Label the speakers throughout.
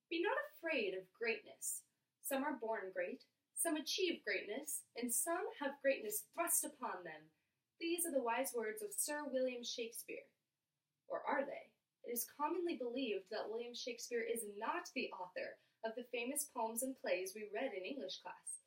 Speaker 1: Be not afraid of greatness. Some are born great, some achieve greatness, and some have greatness thrust upon them. These are the wise words of Sir William Shakespeare. Or are they? It is commonly believed that William Shakespeare is not the author of the famous poems and plays we read in English class.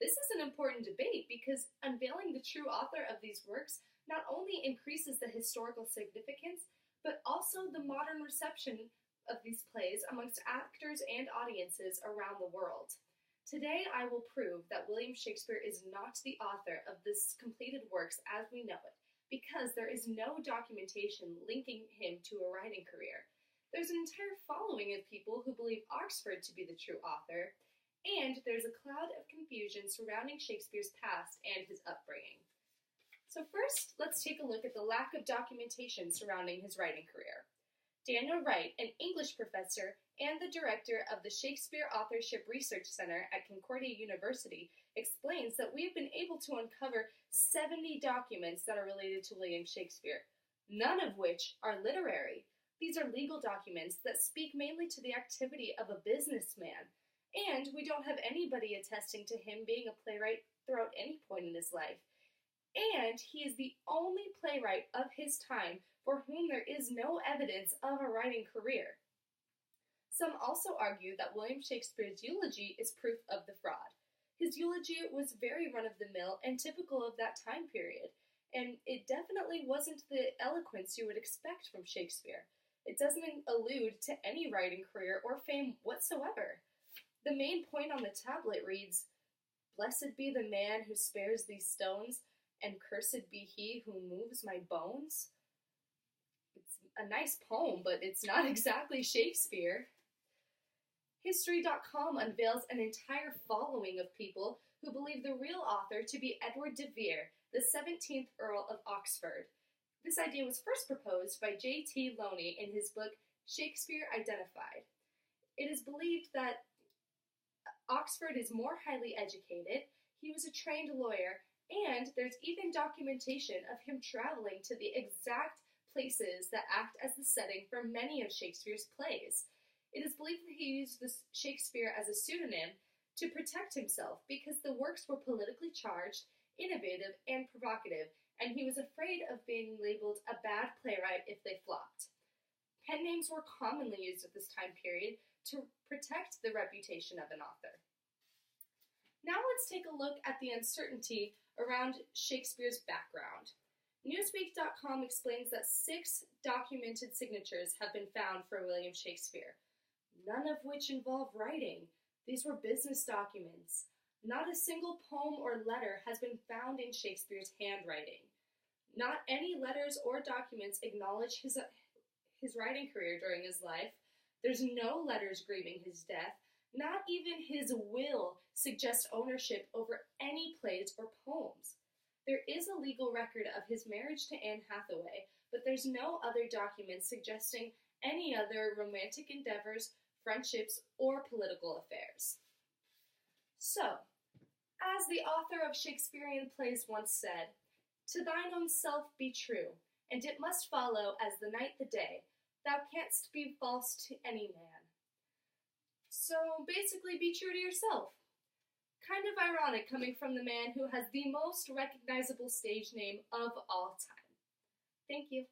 Speaker 1: This is an important debate because unveiling the true author of these works not only increases the historical significance, but also the modern reception of these plays amongst actors and audiences around the world. Today I will prove that William Shakespeare is not the author of this completed works as we know it, because there is no documentation linking him to a writing career. There's an entire following of people who believe Oxford to be the true author, and there's a cloud of confusion surrounding Shakespeare's past and his upbringing. So first, let's take a look at the lack of documentation surrounding his writing career. Daniel Wright, an English professor and the director of the Shakespeare Authorship Research Center at Concordia University, explains that we have been able to uncover 70 documents that are related to William Shakespeare, none of which are literary. These are legal documents that speak mainly to the activity of a businessman, and we don't have anybody attesting to him being a playwright throughout any point in his life. And he is the only playwright of his time for whom there is no evidence of a writing career. Some also argue that William Shakespeare's eulogy is proof of the fraud. His eulogy was very run-of-the-mill and typical of that time period, and it definitely wasn't the eloquence you would expect from Shakespeare. It doesn't allude to any writing career or fame whatsoever. The main point on the tablet reads, "Blessed be the man who spares these stones, and cursed be he who moves my bones." It's a nice poem, but it's not exactly Shakespeare. History.com unveils an entire following of people who believe the real author to be Edward de Vere, the 17th Earl of Oxford. This idea was first proposed by J.T. Loney in his book Shakespeare Identified. It is believed that Oxford is more highly educated, he was a trained lawyer, and there's even documentation of him traveling to the exact places that act as the setting for many of Shakespeare's plays. It is believed that he used Shakespeare as a pseudonym to protect himself because the works were politically charged, innovative, and provocative, and he was afraid of being labeled a bad playwright if they flopped. Pen names were commonly used at this time period to protect the reputation of an author. Now let's take a look at the uncertainty around Shakespeare's background. Newsweek.com explains that 6 documented signatures have been found for William Shakespeare, none of which involve writing. These were business documents. Not a single poem or letter has been found in Shakespeare's handwriting. Not any letters or documents acknowledge his writing career during his life. There's no letters grieving his death. Not even his will suggests ownership over any plays or poems. There is a legal record of his marriage to Anne Hathaway, but there's no other documents suggesting any other romantic endeavors, friendships, or political affairs. So, as the author of Shakespearean plays once said, "To thine own self be true, and it must follow as the night the day. Thou canst be false to any man." So basically be true to yourself. Kind of ironic coming from the man who has the most recognizable stage name of all time. Thank you.